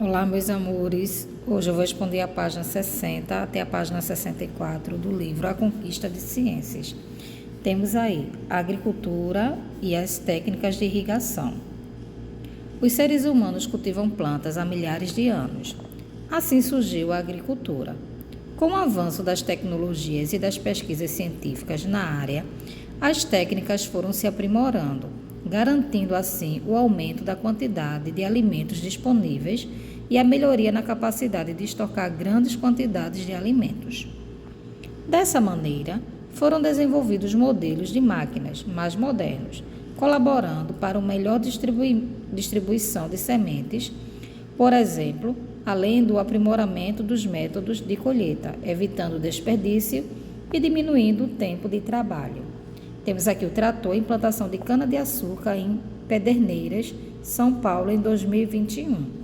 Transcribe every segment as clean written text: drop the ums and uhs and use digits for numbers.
Olá, meus amores. Hoje eu vou responder a página 60 até a página 64 do livro A Conquista de Ciências. Temos aí a agricultura e as técnicas de irrigação. Os seres humanos cultivam plantas há milhares de anos. Assim surgiu a agricultura. Com o avanço das tecnologias e das pesquisas científicas na área, as técnicas foram se aprimorando, garantindo assim o aumento da quantidade de alimentos disponíveis e a melhoria na capacidade de estocar grandes quantidades de alimentos. Dessa maneira, foram desenvolvidos modelos de máquinas mais modernos, colaborando para uma melhor distribuição de sementes, por exemplo, além do aprimoramento dos métodos de colheita, evitando o desperdício e diminuindo o tempo de trabalho. Temos aqui o trator implantação de cana-de-açúcar em Pederneiras, São Paulo, em 2021.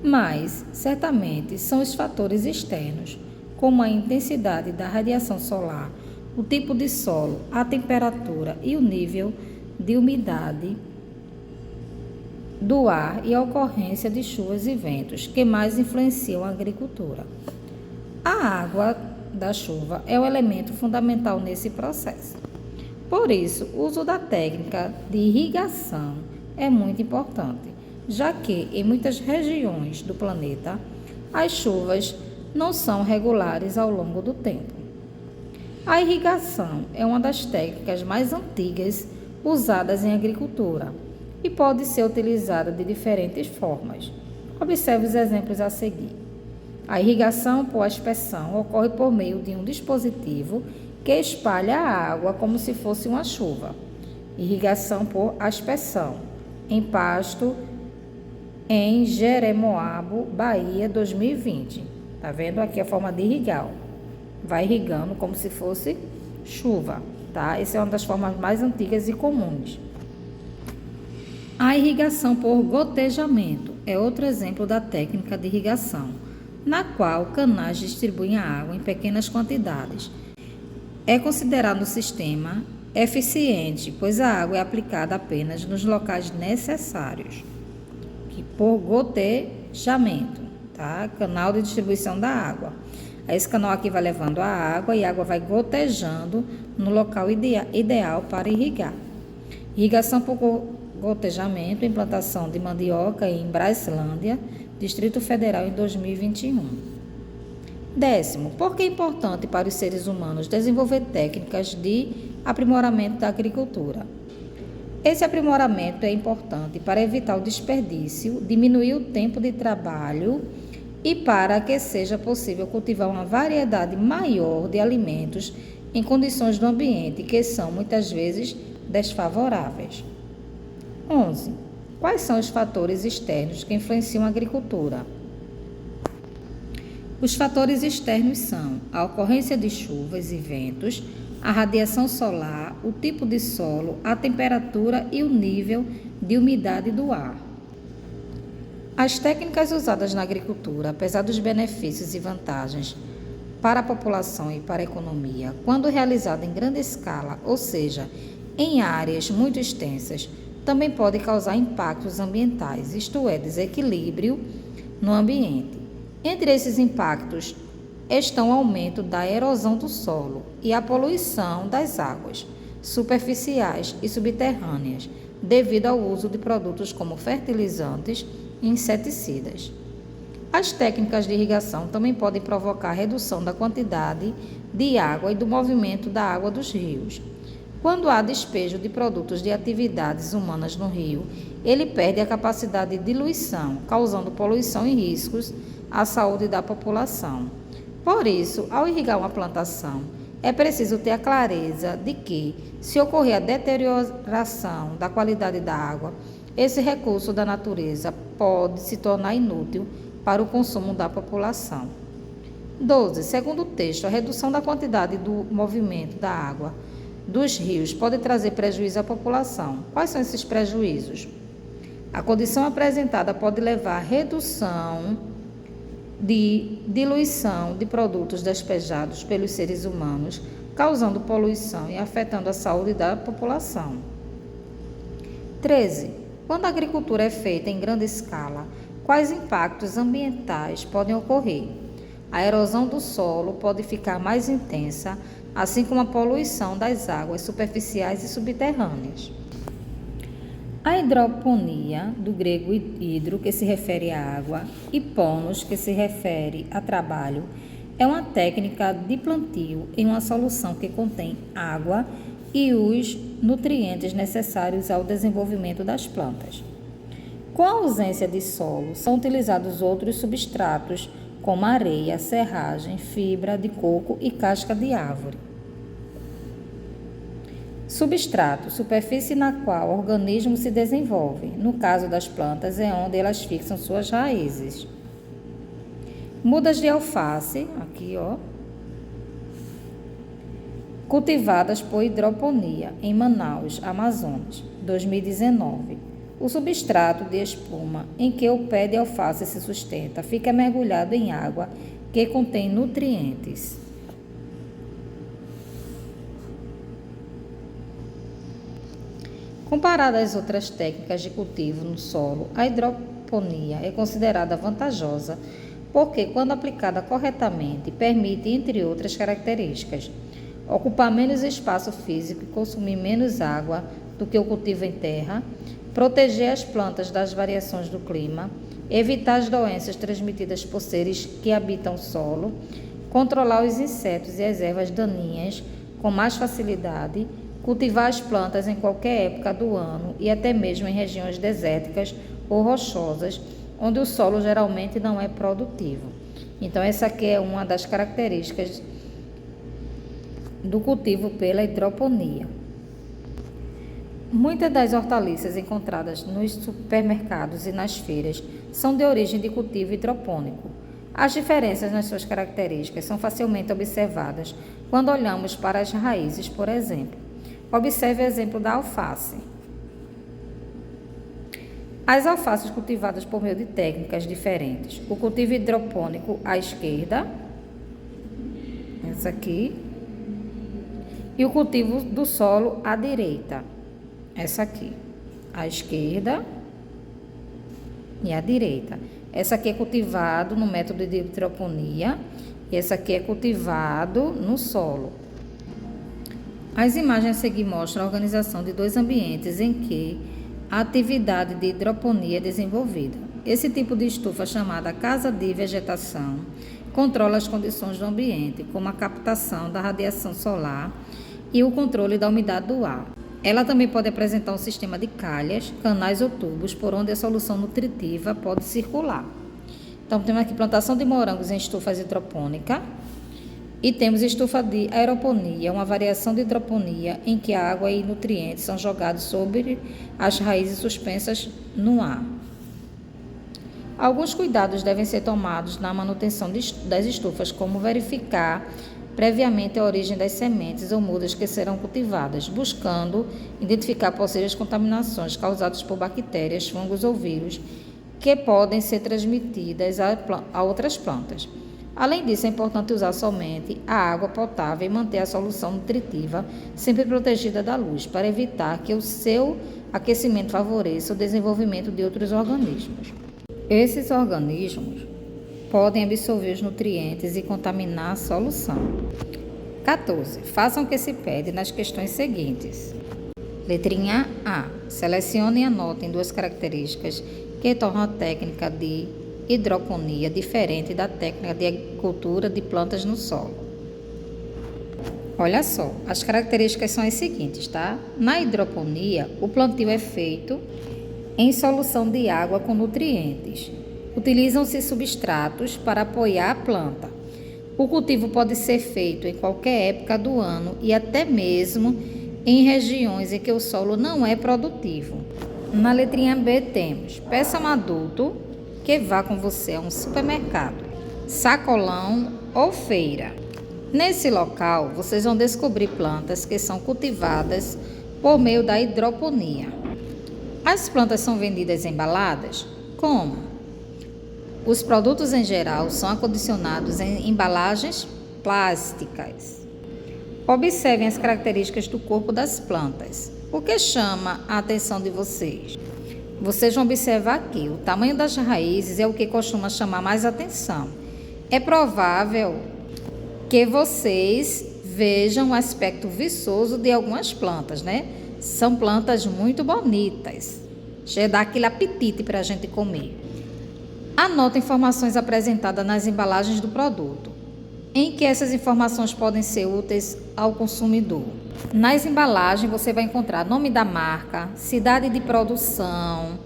Mas, certamente, são os fatores externos, como a intensidade da radiação solar, o tipo de solo, a temperatura e o nível de umidade do ar e a ocorrência de chuvas e ventos, que mais influenciam a agricultura. A água da chuva é o elemento fundamental nesse processo. Por isso, o uso da técnica de irrigação é muito importante, já que em muitas regiões do planeta as chuvas não são regulares ao longo do tempo. A irrigação é uma das técnicas mais antigas usadas em agricultura e pode ser utilizada de diferentes formas. Observe os exemplos a seguir. A irrigação por aspersão ocorre por meio de um dispositivo que espalha a água como se fosse uma chuva. Irrigação por aspersão em Pasto, em Jeremoabo, Bahia, 2020. Tá vendo aqui a forma de irrigar? Vai irrigando como se fosse chuva, tá? Essa é uma das formas mais antigas e comuns. A irrigação por gotejamento é outro exemplo da técnica de irrigação, na qual canais distribuem a água em pequenas quantidades. É considerado um sistema eficiente, pois a água é aplicada apenas nos locais necessários. Por gotejamento, tá? Canal de distribuição da água. Esse canal aqui vai levando a água e a água vai gotejando no local ideal para irrigar. Irrigação por gotejamento, implantação de mandioca em Braslândia, Distrito Federal, em 2021. Décimo, por que é importante para os seres humanos desenvolver técnicas de aprimoramento da agricultura? Esse aprimoramento é importante para evitar o desperdício, diminuir o tempo de trabalho e para que seja possível cultivar uma variedade maior de alimentos em condições do ambiente que são muitas vezes desfavoráveis. 11. Quais são os fatores externos que influenciam a agricultura? Os fatores externos são a ocorrência de chuvas e ventos, a radiação solar, o tipo de solo, a temperatura e o nível de umidade do ar. As técnicas usadas na agricultura, apesar dos benefícios e vantagens para a população e para a economia, quando realizada em grande escala, ou seja, em áreas muito extensas, também podem causar impactos ambientais, isto é, desequilíbrio no ambiente. Entre esses impactos estão o aumento da erosão do solo e a poluição das águas superficiais e subterrâneas, devido ao uso de produtos como fertilizantes e inseticidas. As técnicas de irrigação também podem provocar redução da quantidade de água e do movimento da água dos rios. Quando há despejo de produtos de atividades humanas no rio, ele perde a capacidade de diluição, causando poluição e riscos à saúde da população. Por isso, ao irrigar uma plantação, é preciso ter a clareza de que, se ocorrer a deterioração da qualidade da água, esse recurso da natureza pode se tornar inútil para o consumo da população. 12. Segundo o texto, a redução da quantidade do movimento da água dos rios pode trazer prejuízo à população. Quais são esses prejuízos? A condição apresentada pode levar à redução de diluição de produtos despejados pelos seres humanos, causando poluição e afetando a saúde da população. 13. Quando a agricultura é feita em grande escala, Quais impactos ambientais podem ocorrer? A erosão do solo pode ficar mais intensa, assim como a poluição das águas superficiais e subterrâneas. A hidroponia, do grego hidro, que se refere à água, e ponos, que se refere a trabalho, é uma técnica de plantio em uma solução que contém água e os nutrientes necessários ao desenvolvimento das plantas. Com a ausência de solo, são utilizados outros substratos, como areia, serragem, fibra de coco e casca de árvore. Substrato, superfície na qual o organismo se desenvolve. No caso das plantas, é onde elas fixam suas raízes. Mudas de alface, aqui ó, cultivadas por hidroponia em Manaus, Amazonas, 2019. O substrato de espuma em que o pé de alface se sustenta fica mergulhado em água que contém nutrientes. Comparada às outras técnicas de cultivo no solo, a hidroponia é considerada vantajosa porque, quando aplicada corretamente, permite, entre outras características, ocupar menos espaço físico e consumir menos água do que o cultivo em terra, proteger as plantas das variações do clima, evitar as doenças transmitidas por seres que habitam o solo, controlar os insetos e as ervas daninhas com mais facilidade, cultivar as plantas em qualquer época do ano e até mesmo em regiões desérticas ou rochosas, onde o solo geralmente não é produtivo. Então, essa aqui é uma das características do cultivo pela hidroponia. Muitas das hortaliças encontradas nos supermercados e nas feiras são de origem de cultivo hidropônico. As diferenças nas suas características são facilmente observadas quando olhamos para as raízes, por exemplo. Observe o exemplo da alface. As alfaces cultivadas por meio de técnicas diferentes. O cultivo hidropônico à esquerda, essa aqui, e o cultivo do solo à direita, essa aqui, à esquerda e à direita. Essa aqui é cultivado no método de hidroponia e essa aqui é cultivado no solo. As imagens a seguir mostram a organização de dois ambientes em que a atividade de hidroponia é desenvolvida. Esse tipo de estufa, chamada casa de vegetação, controla as condições do ambiente, como a captação da radiação solar e o controle da umidade do ar. Ela também pode apresentar um sistema de calhas, canais ou tubos por onde a solução nutritiva pode circular. Então, temos aqui plantação de morangos em estufas hidropônicas. E temos estufa de aeroponia, uma variação de hidroponia em que a água e nutrientes são jogados sobre as raízes suspensas no ar. Alguns cuidados devem ser tomados na manutenção das estufas, como verificar previamente a origem das sementes ou mudas que serão cultivadas, buscando identificar possíveis contaminações causadas por bactérias, fungos ou vírus que podem ser transmitidas a outras plantas. Além disso, é importante usar somente a água potável e manter a solução nutritiva sempre protegida da luz, para evitar que o seu aquecimento favoreça o desenvolvimento de outros organismos. Esses organismos podem absorver os nutrientes e contaminar a solução. 14. Façam o que se pede nas questões seguintes. Letrinha A. Selecione e anotem duas características que tornam a técnica de hidroponia diferente da técnica de agricultura de plantas no solo. Olha só, as características são as seguintes, tá? Na hidroponia, o plantio é feito em solução de água com nutrientes. Utilizam-se substratos para apoiar a planta. O cultivo pode ser feito em qualquer época do ano e até mesmo em regiões em que o solo não é produtivo. Na letrinha B temos: peça um adulto que vá com você a um supermercado, sacolão ou feira. Nesse local, vocês vão descobrir plantas que são cultivadas por meio da hidroponia. As plantas são vendidas embaladas? Como? Os produtos em geral são acondicionados em embalagens plásticas. Observem as características do corpo das plantas. O que chama a atenção de vocês? Vocês vão observar aqui, o tamanho das raízes é o que costuma chamar mais atenção. É provável que vocês vejam o aspecto viçoso de algumas plantas, né? São plantas muito bonitas. Chega a dar aquele apetite para a gente comer. Anota informações apresentadas nas embalagens do produto. Em que essas informações podem ser úteis ao consumidor? Nas embalagens você vai encontrar nome da marca, cidade de produção,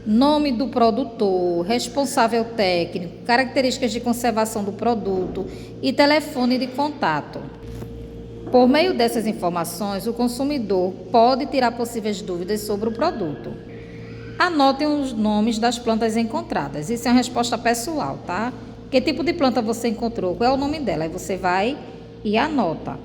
nome do produtor, responsável técnico, características de conservação do produto e telefone de contato. Por meio dessas informações, o consumidor pode tirar possíveis dúvidas sobre o produto. Anotem os nomes das plantas encontradas. Isso é uma resposta pessoal, tá? Que tipo de planta você encontrou? Qual é o nome dela? Aí você vai e anota.